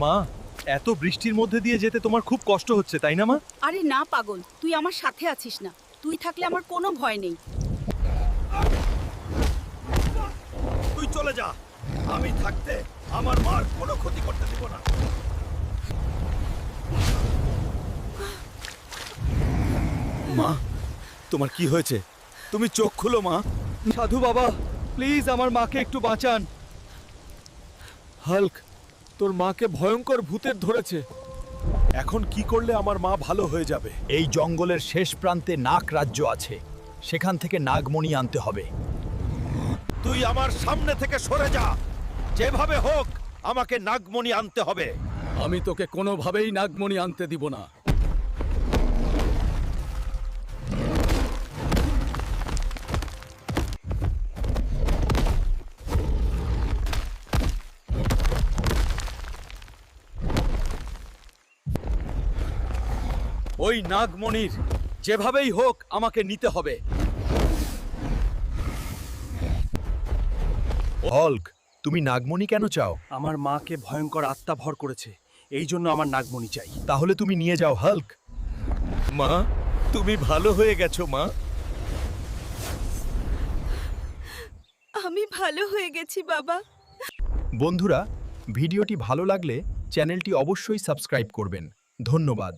মা, এত বৃষ্টির মধ্যে দিয়ে যেতে তোমার খুব কষ্ট হচ্ছে তাই না মা? আরে না পাগল, তুই আমার সাথে আছিস না। তুই থাকলে আমার কোনো ভয় নেই। তুই চলে যা, আমি থাকতে আমার মার কোনো ক্ষতি করতে দেব না। মা, তোমার কি হয়েছে? তুমি চোখ খুলো মা। সাধু বাবা, প্লিজ আমার মাকে একটু বাঁচান। হাল্ক, তোর মাকে ভয়ঙ্কর ভূতের ধরেছে। এখন কি করলে আমার মা ভালো হয়ে যাবে? এই জঙ্গলের শেষ প্রান্তে নাগ রাজ্য আছে, সেখান থেকে নাগমণি আনতে হবে। তুই আমার সামনে থেকে সরে যা। যেভাবে হোক আমাকে নাগমণি আনতে হবে। আমি তোকে কোনোভাবেই নাগমণি আনতে দিব না। ওই নাগমণির যেভাবেই হোক আমাকে নিতে হবে। হল্ক, তুমি নাগমণি কেন চাও? আমার মাকে ভয়ঙ্কর আত্মা ভর করেছে, এই জন্য আমার নাগমণি চাই। তাহলে তুমি নিয়ে যাও হল্ক। মা, তুমি ভালো হয়ে গেছো মা। আমি ভালো হয়ে গেছি বাবা। বন্ধুরা, ভিডিওটি ভালো লাগলে চ্যানেলটি অবশ্যই সাবস্ক্রাইব করবেন। ধন্যবাদ।